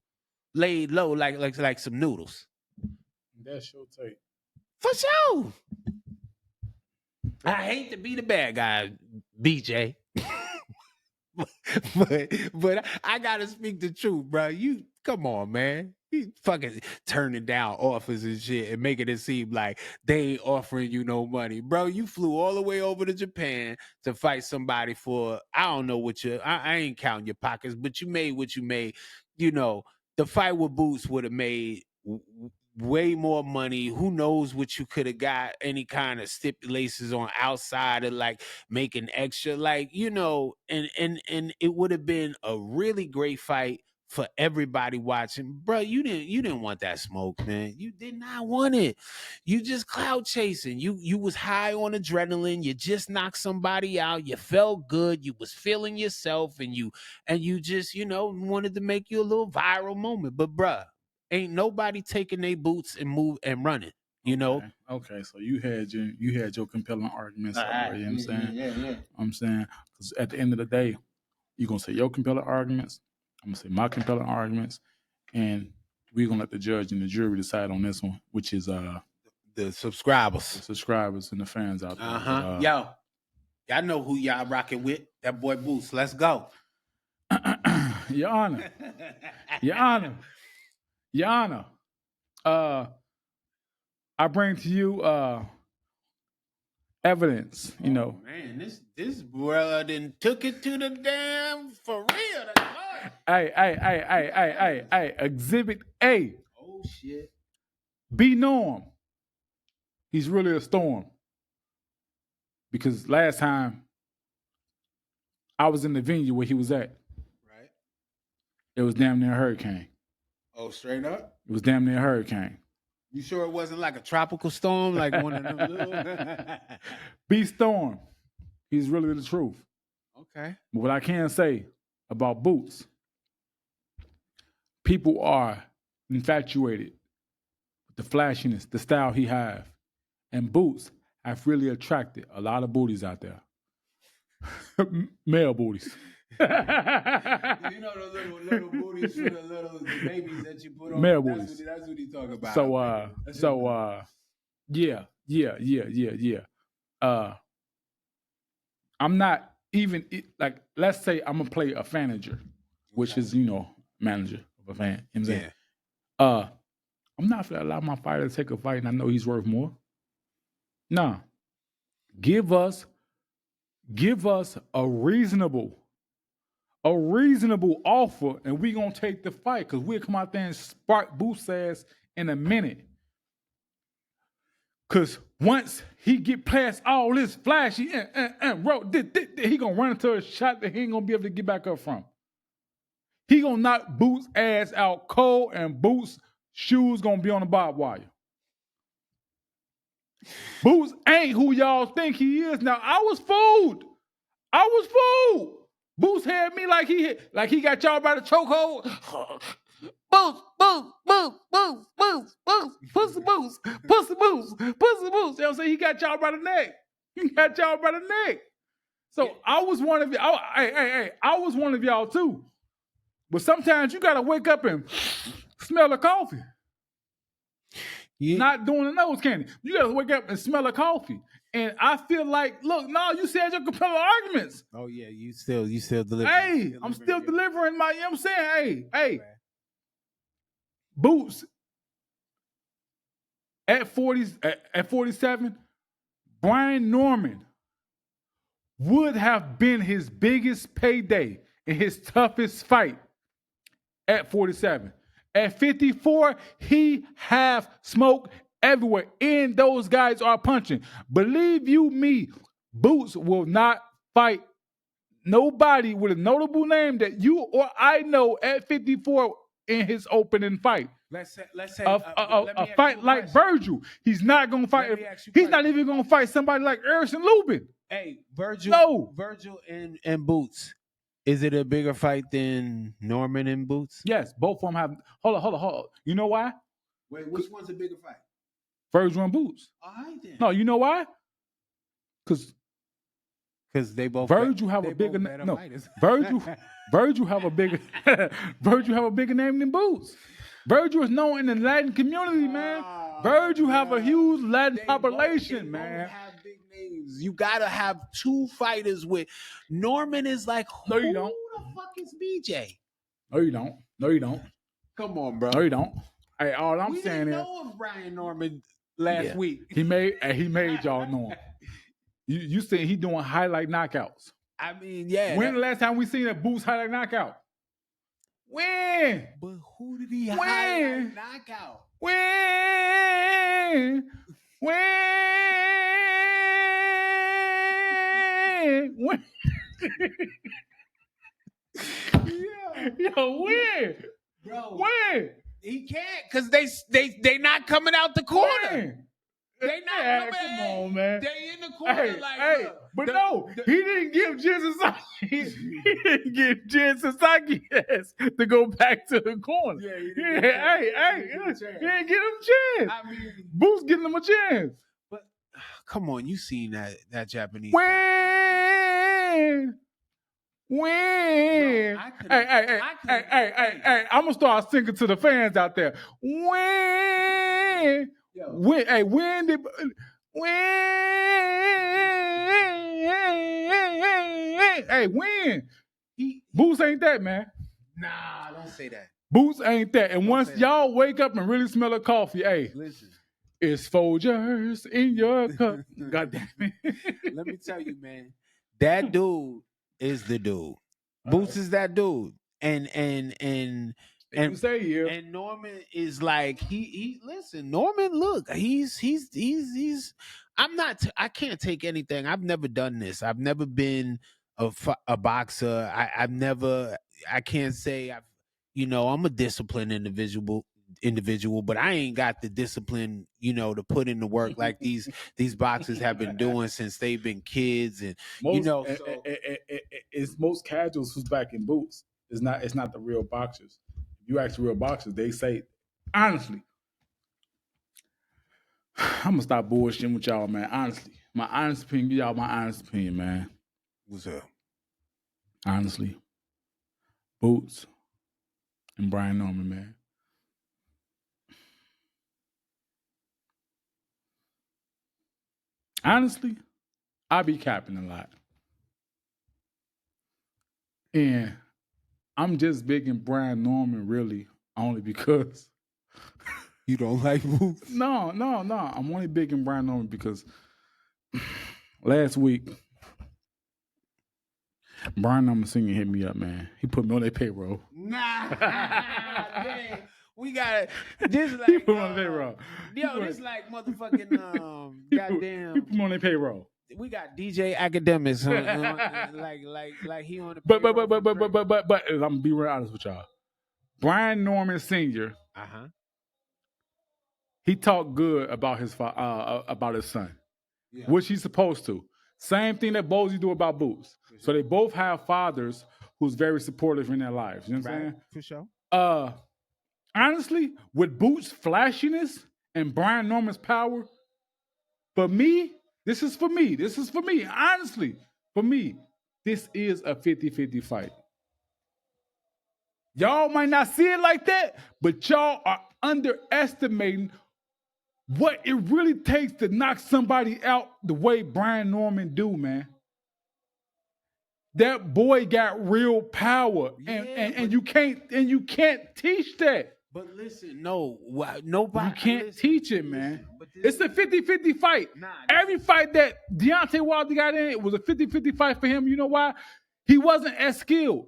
Speaker 1: laid low like some noodles.
Speaker 6: That's your take.
Speaker 1: For sure. I hate to be the bad guy, BJ. but I gotta speak the truth, bro. You come on, man. You fucking turning down offers and shit and making it seem like they ain't offering you no money, bro. You flew all the way over to Japan to fight somebody for, I don't know what I ain't counting your pockets, but you made what you made. You know, the fight with Boots would have made way more money. Who knows what you could have got, any kind of stipulations on outside of like making extra, like, you know, and it would have been a really great fight for everybody watching. Bro, you didn't want that smoke, man. You did not want it. You just clout chasing. You was high on adrenaline. You just knocked somebody out. You felt good. You was feeling yourself, and you just, you know, wanted to make you a little viral moment. But bruh, ain't nobody taking their boots and move and running, you know?
Speaker 6: Okay, so you had your compelling arguments already, you know what I'm saying?
Speaker 1: Yeah.
Speaker 6: I'm saying, because at the end of the day, you're going to say your compelling arguments, I'm gonna say my compelling arguments, and we're gonna let the judge and the jury decide on this one, which is
Speaker 1: The
Speaker 6: the
Speaker 1: subscribers.
Speaker 6: subscribers and the fans out there.
Speaker 1: Yo, y'all know who y'all rocking with. That boy Boost. Let's go.
Speaker 6: Your Honor, I bring to you evidence. You know,
Speaker 1: Man, this brother done took it to the damn for real. That's hard.
Speaker 6: Hey, Exhibit A.
Speaker 1: Oh shit.
Speaker 6: B Norm. He's really a storm. Because last time I was in the venue where he was at.
Speaker 1: Right.
Speaker 6: It was damn near a hurricane.
Speaker 1: Oh, straight up?
Speaker 6: It was damn near a hurricane.
Speaker 1: You sure it wasn't like a tropical storm, like one of them little?
Speaker 6: B Storm. He's really the truth.
Speaker 1: Okay.
Speaker 6: But what I can say about Boots, people are infatuated with the flashiness, the style he has. And Boots have really attracted a lot of booties out there. Male booties.
Speaker 1: You know those little booties for the little babies that you put on.
Speaker 6: Male booties.
Speaker 1: That's what he talking about.
Speaker 6: Yeah. I'm not even like. Let's say I'm gonna play a fanager, which is manager of a fan. You know what I'm saying? I'm not gonna allow my fighter to take a fight and I know he's worth more. Nah, give us a reasonable offer, and we gonna take the fight because we'll come out there and spark Booth's ass in a minute. Cause once he get past all this flashy he gonna run into a shot that he ain't gonna be able to get back up from. He gonna knock Booth's ass out cold, and Booth's shoes gonna be on the barbed wire. Boots ain't who y'all think he is. Now, I was fooled. Boots had me like he got y'all by the chokehold. Boots. Pussy Boots. You know what I'm saying? He got y'all by the neck. So I was one of y'all. I was one of y'all too. But sometimes you gotta wake up and smell the coffee. Not doing the nose candy. You gotta wake up and smell a coffee. And I feel like, look, no, you said your compelling arguments.
Speaker 1: Oh yeah, you still delivering.
Speaker 6: Hey, I'm still delivering my, you know what I'm saying? Hey. Boots at 47, Brian Norman would have been his biggest payday and his toughest fight at 47. At 54, he have smoke everywhere, and those guys are punching. Believe you me, Boots will not fight nobody with a notable name that you or I know at 54 in his opening fight.
Speaker 1: Let's say
Speaker 6: a fight like Virgil. He's not gonna fight. He's not even gonna fight somebody like Erison Lubin.
Speaker 1: Hey, Virgil.
Speaker 6: No.
Speaker 1: Virgil and Boots. Is it a bigger fight than Norman and Boots?
Speaker 6: Yes, both of them have. Hold on. You know why?
Speaker 1: Wait, which one's a bigger fight?
Speaker 6: Virgil and Boots.
Speaker 1: All right then.
Speaker 6: No, you know why? Because
Speaker 1: they both.
Speaker 6: Virgil have a bigger name. No, Virgil have a bigger. Virgil have a bigger name than Boots. Virgil is known in the Latin community, man. Virgil have a huge Latin population, man.
Speaker 1: You gotta have two fighters with Norman is like, who the fuck is BJ?
Speaker 6: No, you don't.
Speaker 1: Come on, bro.
Speaker 6: No, you don't. Hey, all I'm
Speaker 1: we
Speaker 6: saying
Speaker 1: didn't
Speaker 6: is,
Speaker 1: know of Brian Norman last week.
Speaker 6: He made y'all know him. You said he doing highlight knockouts.
Speaker 1: I mean, yeah.
Speaker 6: When the last time we seen a Boots highlight knockout? When?
Speaker 1: But who did he highlight knockout?
Speaker 6: When? Yo, when?
Speaker 1: Bro.
Speaker 6: When?
Speaker 1: He can't because they not coming out the corner.
Speaker 6: When?
Speaker 1: They not coming.
Speaker 6: Come on, man.
Speaker 1: They in the corner
Speaker 6: he didn't give Jen Sasaki to go back to the corner. Yeah, he didn't give him a chance. I mean, Boots getting him a chance.
Speaker 1: But come on, you seen that Japanese?
Speaker 6: When? When.
Speaker 1: I could've-
Speaker 6: Hey,
Speaker 1: I could've-
Speaker 6: I'm going to start singing to the fans out there. When.
Speaker 1: Yo.
Speaker 6: When. Hey, when did. When. Hey, when. Boots ain't that, man.
Speaker 1: Nah, don't say that.
Speaker 6: Boots ain't that. And
Speaker 1: Don't
Speaker 6: once
Speaker 1: say that.
Speaker 6: y'all wake up and really smell a coffee, hey,
Speaker 1: Listen,
Speaker 6: it's Folgers in your cup. God damn it.
Speaker 1: let me tell you, man. That dude is the dude. Boots is that dude. And
Speaker 6: You say here.
Speaker 1: and Norman is like he listen, Norman, look, he's I can't take anything. I've never done this. I've never been a boxer. I can't say I'm a disciplined individual, but I ain't got the discipline, to put in the work like these boxers have been doing since they've been kids. And
Speaker 6: it's most casuals who's back in boots. It's not the real boxers. If you ask the real boxers, they say, honestly, I'm gonna stop bullshitting with y'all, man. Honestly, my honest opinion, give y'all my honest opinion, man.
Speaker 1: what's up?
Speaker 6: Honestly, Boots and Brian Norman, man. Honestly, I be capping a lot. And I'm just big in Brian Norman, really, only because
Speaker 1: You don't like Boots?
Speaker 6: No. I'm only big in Brian Norman because last week, Brian Norman Sr. hit me up, man. He put me on their payroll.
Speaker 1: Nah, dang. We got this like
Speaker 6: He put me on their payroll.
Speaker 1: this like motherfucking
Speaker 6: He
Speaker 1: goddamn.
Speaker 6: put me on their payroll.
Speaker 1: We got DJ Academics, like he on the
Speaker 6: But
Speaker 1: payroll for free.
Speaker 6: I'm gonna be real honest with y'all. Brian Norman Sr.
Speaker 1: Uh-huh.
Speaker 6: He talked good about his son,
Speaker 1: Yeah.
Speaker 6: which he's supposed to. Same thing that Bozy do about Boots. So they both have fathers who's very supportive in their lives. You know what I'm saying?
Speaker 1: For sure.
Speaker 6: Honestly, with Boots' flashiness and Brian Norman's power, for me, this is for me. Honestly, for me, this is a 50-50 fight. Y'all might not see it like that, but y'all are underestimating what it really takes to knock somebody out the way Brian Norman do, man. That boy got real power, and you can't teach that.
Speaker 1: But listen, nobody.
Speaker 6: You can't teach it, man.
Speaker 1: But
Speaker 6: It's a 50-50 fight.
Speaker 1: Nah,
Speaker 6: Every fight that Deontay Wilder got in, it was a 50-50 fight for him. You know why? He wasn't as skilled.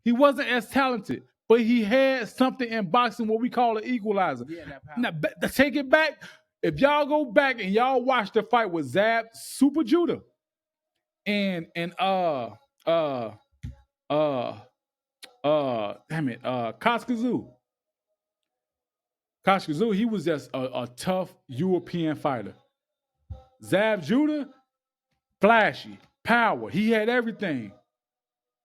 Speaker 6: He wasn't as talented. But he had something in boxing, what we call an equalizer.
Speaker 1: Yeah, that power.
Speaker 6: Now, to take it back, if y'all go back and y'all watch the fight with Zab Super Judah and Koskazoo. Koskazoo, he was just a tough European fighter. Zab Judah, flashy, power. He had everything.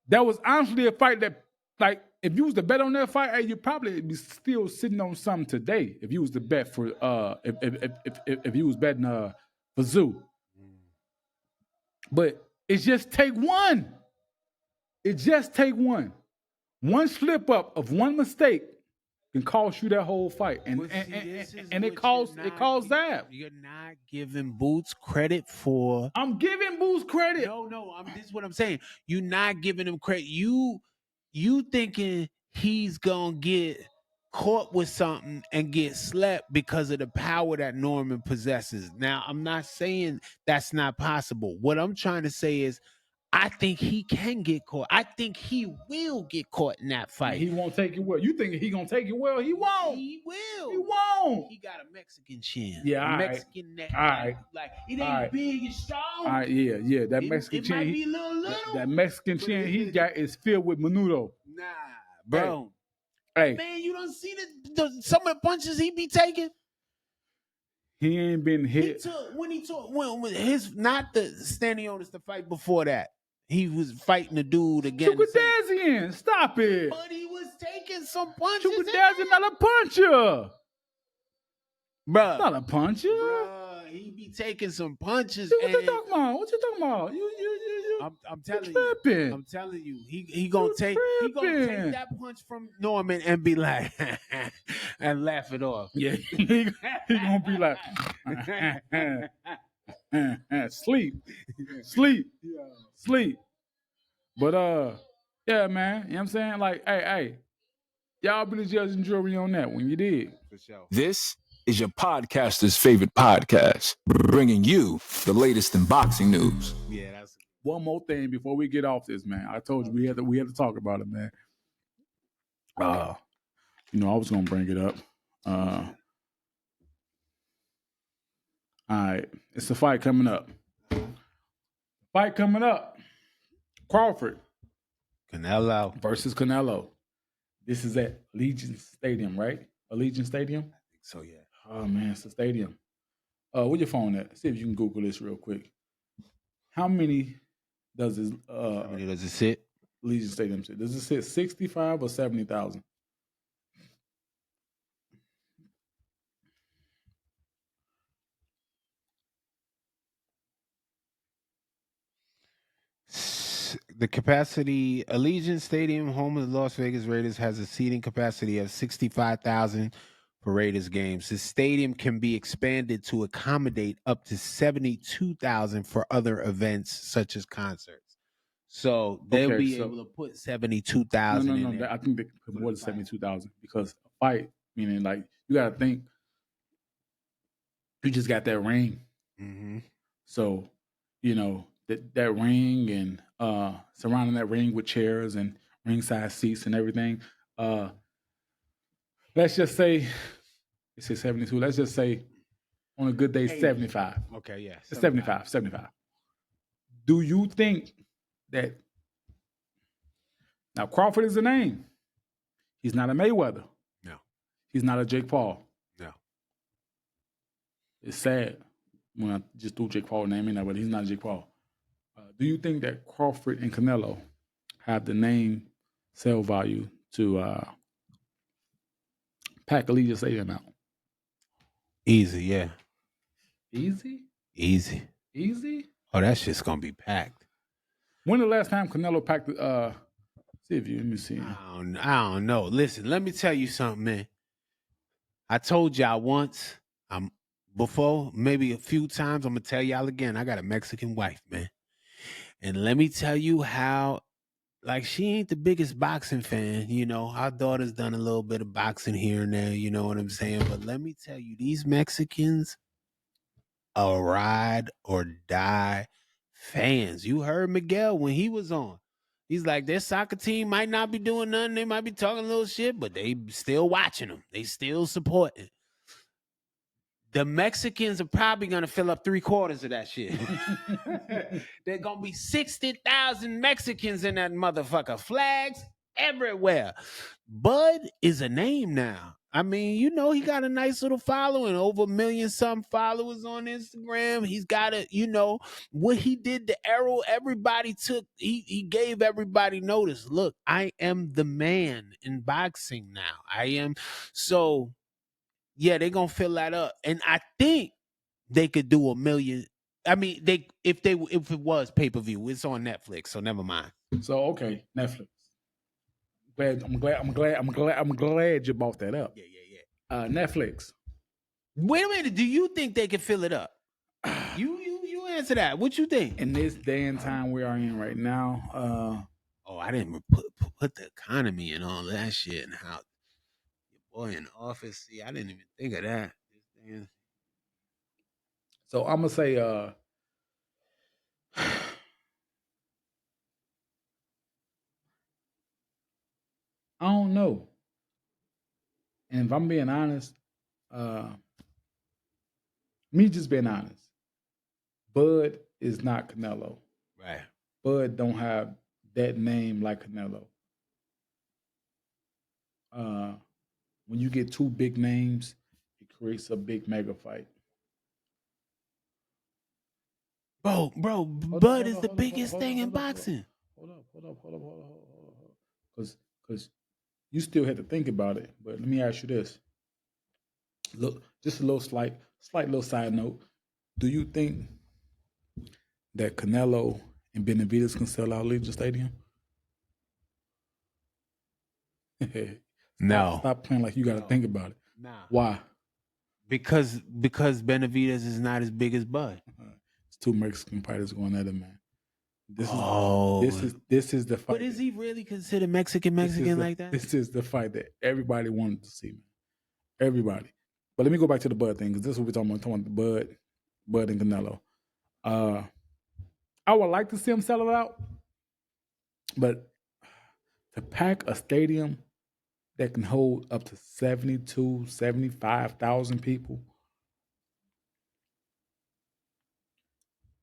Speaker 6: That was honestly a fight that, like, if you was to bet on that fight, hey, you'd probably be still sitting on something today. If you was to bet for if you was betting for Zoo. But it just take one. It just take one. One slip up of one mistake can cost you that whole fight, and it costs Zab.
Speaker 1: You're not giving Boots credit for.
Speaker 6: I'm giving Boots credit.
Speaker 1: No. This is what I'm saying. You're not giving him credit. You thinking he's gonna get caught with something and get slept because of the power that Norman possesses. Now, I'm not saying that's not possible. What I'm trying to say is, I think he can get caught. I think he will get caught in that fight.
Speaker 6: He won't take it well. You think he gonna take it well? He won't.
Speaker 1: He will.
Speaker 6: He won't.
Speaker 1: He got a Mexican chin.
Speaker 6: Yeah, all right.
Speaker 1: Mexican neck.
Speaker 6: All right.
Speaker 1: Like it ain't
Speaker 6: All right.
Speaker 1: big and strong.
Speaker 6: All right, yeah. That Mexican chin.
Speaker 1: Might be a little.
Speaker 6: That Mexican chin he got is filled with menudo.
Speaker 1: Nah, bro.
Speaker 6: Hey,
Speaker 1: man, you don't see some of the punches he be taking.
Speaker 6: He ain't been hit.
Speaker 1: When his not the standing on the fight before that. He was fighting a dude against
Speaker 6: Chukwudazian. Stop it.
Speaker 1: But he was taking some punches.
Speaker 6: Chukwudazian not a puncher.
Speaker 1: Bruh.
Speaker 6: Not a puncher.
Speaker 1: Bruh, he be taking some punches.
Speaker 6: What you talking about? You
Speaker 1: I'm telling
Speaker 6: tripping.
Speaker 1: you. I'm telling you. He gonna take
Speaker 6: tripping.
Speaker 1: that punch from Norman and be like and laugh it off.
Speaker 6: Yeah, he gonna be like, sleep. But yeah, man. You know what I'm saying? Like, hey, y'all be the judge and jury on that when you did.
Speaker 1: For sure.
Speaker 5: This is your podcaster's favorite podcast, bringing you the latest in boxing news.
Speaker 1: Yeah, that's
Speaker 6: One more thing before we get off this, man. I told you we had to talk about it, man. I was gonna bring it up. All right, it's a fight coming up. Crawford
Speaker 1: Canelo
Speaker 6: versus Canelo. This is at Allegiant Stadium, right? Allegiant Stadium?
Speaker 1: I think so, yeah.
Speaker 6: Oh, man, it's a stadium. Where your phone at? See if you can Google this real quick. How many does this
Speaker 1: How many does it sit?
Speaker 6: Allegiant Stadium sit? Does it sit 65 or 70,000?
Speaker 1: The capacity, Allegiant Stadium, home of the Las Vegas Raiders, has a seating capacity of 65,000 for Raiders games. The stadium can be expanded to accommodate up to 72,000 for other events such as concerts. So they'll be able to put 72,000 in there.
Speaker 6: I think they put more than 72,000 because a fight, meaning like you got to think you just got that ring.
Speaker 1: Mm-hmm.
Speaker 6: So, that ring and surrounding that ring with chairs and ringside seats and everything. Let's just say it's 72. Let's just say on a good day, 75.
Speaker 1: Okay, yeah.
Speaker 6: 75. Do you think that now Crawford is a name? He's not a Mayweather.
Speaker 1: No.
Speaker 6: He's not a Jake Paul.
Speaker 1: No.
Speaker 6: It's sad when I just threw Jake Paul name in there, but he's not Jake Paul. Do you think that Crawford and Canelo have the name sale value to pack Allegiant Stadium out?
Speaker 1: Easy, yeah.
Speaker 6: Easy?
Speaker 1: Oh, that shit's gonna be packed.
Speaker 6: When the last time Canelo packed the let me see.
Speaker 1: I don't know. Listen, let me tell you something, man. I told y'all once, before, maybe a few times, I'm gonna tell y'all again, I got a Mexican wife, man. And let me tell you how, like, she ain't the biggest boxing fan, Our daughter's done a little bit of boxing here and there, you know what I'm saying? But let me tell you, these Mexicans are ride or die fans. You heard Miguel when he was on. He's like, their soccer team might not be doing nothing. They might be talking a little shit, but they still watching them. They still supporting. The Mexicans are probably going to fill up 3/4 of that shit. There's going to be 60,000 Mexicans in that motherfucker. Flags everywhere. Bud is a name now. I mean, he got a nice little following, over 1 million some followers on Instagram. He's got what he did to Errol, everybody took, he gave everybody notice. Look, I am the man in boxing now. I am. So, yeah, they're going to fill that up. And I think they could do 1 million. I mean, if it was pay-per-view, it's on Netflix, so never mind.
Speaker 6: So, okay, Netflix. I'm glad you brought that up.
Speaker 1: Yeah.
Speaker 6: Netflix.
Speaker 1: Wait a minute. Do you think they can fill it up? You answer that. What you think?
Speaker 6: In this day and time we are in right now,
Speaker 1: I didn't put the economy and all that shit and how your boy in the office. See, I didn't even think of that.
Speaker 6: So I'm gonna say I don't know. And if I'm being honest, me just being honest, Bud is not Canelo.
Speaker 1: Right.
Speaker 6: Bud don't have that name like Canelo. When you get two big names, it creates a big mega fight.
Speaker 1: Bro, Bud is the biggest thing in boxing.
Speaker 6: Hold up. Because you still have to think about it. But let me ask you this. Look, just a little slight little side note. Do you think that Canelo and Benavidez can sell out Legion Stadium?
Speaker 1: No.
Speaker 6: Stop playing like you got to think about it.
Speaker 1: Nah.
Speaker 6: Why?
Speaker 1: Because Benavidez is not as big as Bud.
Speaker 6: It's two Mexican fighters going at it, man. This is the fight.
Speaker 1: But is he really considered Mexican like that?
Speaker 6: This is the fight that everybody wanted to see, man. Everybody. But let me go back to the Bud thing, because this is what we're talking about the Bud and Canelo. I would like to see him sell it out, but to pack a stadium that can hold up to 72, 75,000 people.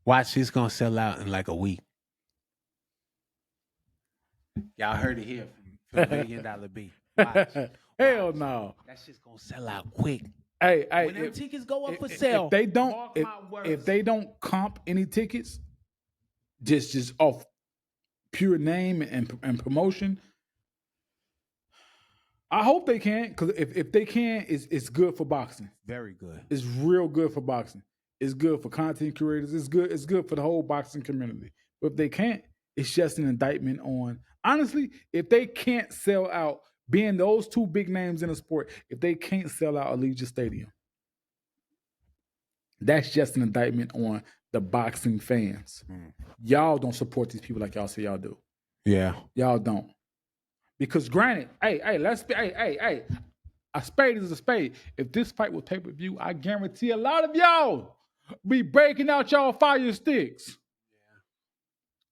Speaker 1: Watch, it's going to sell out in like a week. Y'all heard it here from $1 Million B. Watch.
Speaker 6: Hell no.
Speaker 1: That shit's going to sell out quick.
Speaker 6: Hey,
Speaker 1: when them tickets go up for sale,
Speaker 6: if they don't comp any tickets, just off pure name and promotion, I hope they can, because if they can, it's good for boxing.
Speaker 1: Very good.
Speaker 6: It's real good for boxing. It's good for content creators. It's good for the whole boxing community. But if they can't, it's just an indictment on, honestly, if they can't sell out, being those two big names in the sport, if they can't sell out Allegiant Stadium, that's just an indictment on the boxing fans. Y'all don't support these people like y'all say y'all do.
Speaker 1: Yeah.
Speaker 6: Y'all don't. Because granted, a spade is a spade. If this fight was pay-per-view, I guarantee a lot of y'all be breaking out y'all fire sticks.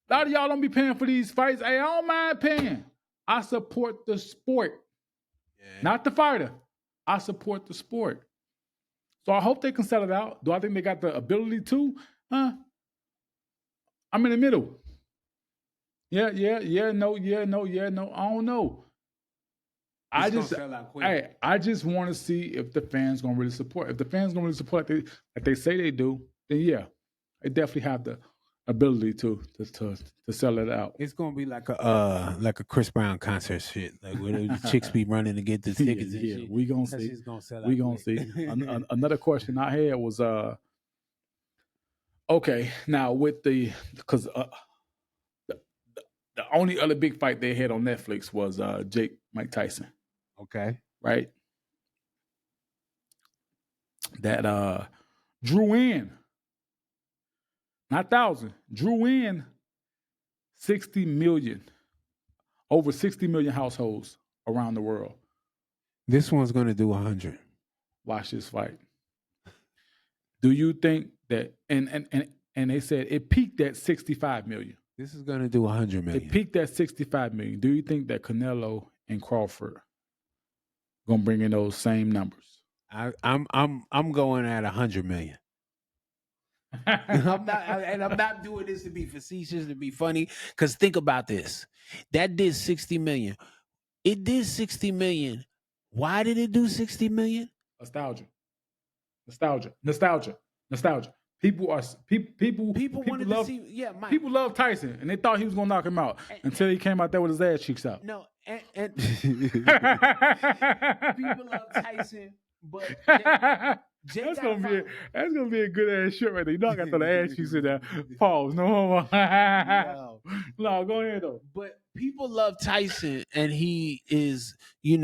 Speaker 6: A lot of y'all don't be paying for these fights. Hey, I don't mind paying. I support the sport, not the fighter. I support the sport. So I hope they can sell it out. Do I think they got the ability to? I'm in the middle. No. I don't know. I just want to see if the fans gonna really support. If the fans gonna really support like they say they do, then yeah, they definitely have the ability to sell it out.
Speaker 1: It's gonna be like a Chris Brown concert shit, like where the chicks be running to get the tickets.
Speaker 6: Yeah,
Speaker 1: and shit.
Speaker 6: We gonna see. We gonna see. Another question I had was, okay, now with because the only other big fight they had on Netflix was Mike Tyson.
Speaker 1: Okay,
Speaker 6: right? That drew in. Not 1,000. Drew in 60 million. Over 60 million households around the world.
Speaker 1: This one's going to do 100.
Speaker 6: Watch this fight. Do you think that, and they said it peaked at 65 million.
Speaker 1: This is going to do 100 million.
Speaker 6: It peaked at 65 million. Do you think that Canelo and Crawford going to bring in those same numbers?
Speaker 1: I'm going at 100 million. I'm not doing this to be facetious, to be funny. Because think about this. That did 60 million. It did 60 million. Why did it do 60 million?
Speaker 6: Nostalgia. People
Speaker 1: wanted
Speaker 6: love,
Speaker 1: to see. Yeah, Mike.
Speaker 6: People love Tyson, and they thought he was gonna knock him out until he came out there with his ass cheeks out.
Speaker 1: No, and people love Tyson, but
Speaker 6: that's gonna be a good ass shit right there. You know I got to throw the ass cheeks in there. Pause. No. No, go ahead though.
Speaker 1: But people love Tyson, and he is, you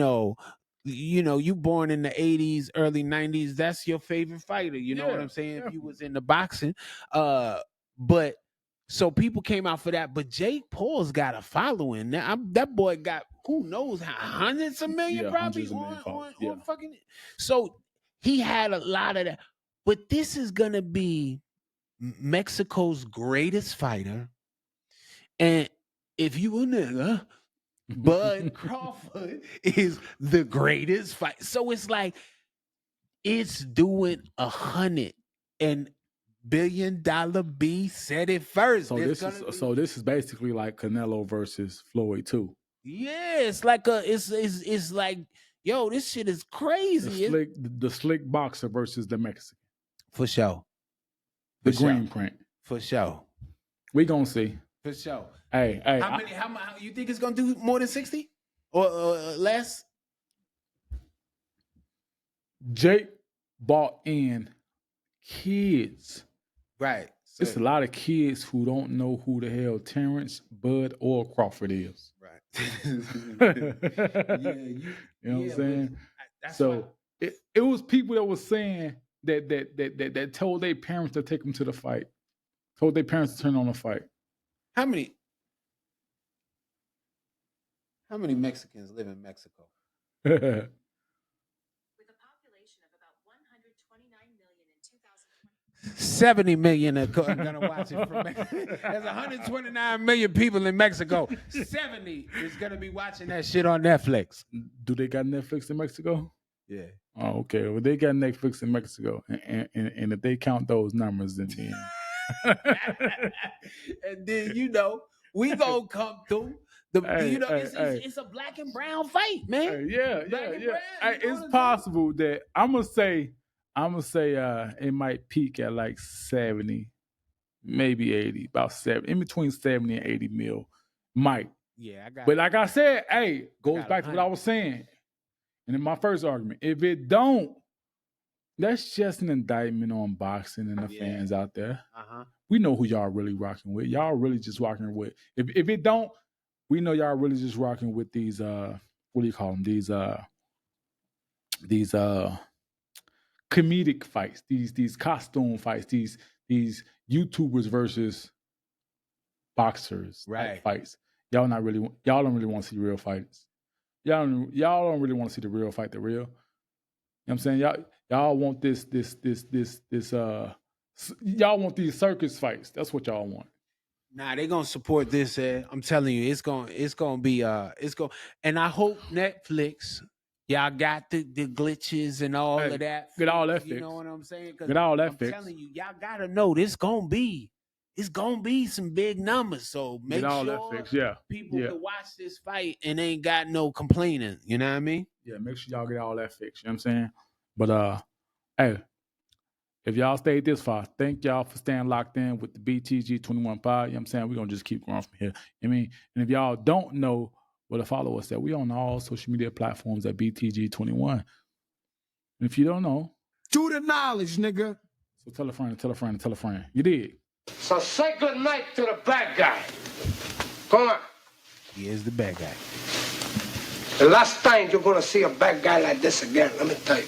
Speaker 1: born in the 80s, early 90s. That's your favorite fighter. You know what I'm saying?
Speaker 6: Yeah.
Speaker 1: If you was in the boxing, but so people came out for that. But Jake Paul's got a following. Now that boy got who knows how hundreds of million probably on fucking. So he had a lot of that. But this is gonna be Mexico's greatest fighter, and if you a nigga, Bud Crawford is the greatest fight. So it's like it's doing 100, and $1 Billion B said it first.
Speaker 6: So this is basically like Canelo versus Floyd too.
Speaker 1: Yeah, it's like it's like, yo, this shit is crazy.
Speaker 6: The slick boxer versus the Mexican.
Speaker 1: For sure.
Speaker 6: The green print.
Speaker 1: For sure.
Speaker 6: We gonna see.
Speaker 1: For sure.
Speaker 6: Hey.
Speaker 1: How you think it's gonna do more than 60 or less?
Speaker 6: Jake bought in kids.
Speaker 1: Right.
Speaker 6: It's a lot of kids who don't know who the hell Terrence, Bud, or Crawford is.
Speaker 1: Right.
Speaker 6: You know what I'm saying?
Speaker 1: That's
Speaker 6: So it was people that was saying that told their parents to take them to the fight, told their parents to turn on the fight.
Speaker 1: How many Mexicans live in Mexico?
Speaker 7: With a population of about 129 million in 2020.
Speaker 1: 70 million are gonna watch it from Mexico. There's 129 million people in Mexico. 70 is gonna be watching that shit on Netflix.
Speaker 6: Do they got Netflix in Mexico?
Speaker 1: Yeah.
Speaker 6: Oh, okay. Well, they got Netflix in Mexico, and if they count those numbers, then
Speaker 1: And then we gonna come through. It's a black and brown fight, man.
Speaker 6: Yeah.
Speaker 1: Brown,
Speaker 6: It's possible that I'm gonna say it might peak at like 70, maybe 80, about 70, in between 70 and 80 mil. Might.
Speaker 1: Yeah, I got.
Speaker 6: But like I said, goes back to what I was saying. And in my first argument, if it don't, that's just an indictment on boxing and the fans out there. We know who y'all really rocking with. Y'all really just rocking with. If it don't, we know y'all really just rocking with these what do you call them? These comedic fights, these costume fights, these YouTubers versus boxers fights. Y'all don't really want to see real fights. Y'all don't really want to see the real fight, the real. You know what I'm saying? Y'all want this y'all want these circus fights. That's what y'all want.
Speaker 1: Nah, they gonna support this. I'm telling you, it's gonna be and I hope Netflix, y'all got the glitches and all of that.
Speaker 6: Get all that fixed.
Speaker 1: You know what I'm saying?
Speaker 6: Get all that fixed.
Speaker 1: I'm telling you, y'all gotta know this gonna be some big numbers. So make sure people can watch this fight and ain't got no complaining. You know what I mean?
Speaker 6: Yeah, make sure y'all get all that fixed. You know what I'm saying? But hey, if y'all stayed this far, thank y'all for staying locked in with the BTG 21 pod. You know what I'm saying? We're going to just keep going from here. I mean, and if y'all don't know where to follow us at, we on all social media platforms at BTG 21. And if you don't know,
Speaker 8: do the knowledge, nigga.
Speaker 6: So tell a friend, tell a friend, tell a friend. You did.
Speaker 9: So say good night to the bad guy. Come on.
Speaker 1: He is the bad guy.
Speaker 9: The last time you're going to see a bad guy like this again, let me tell you.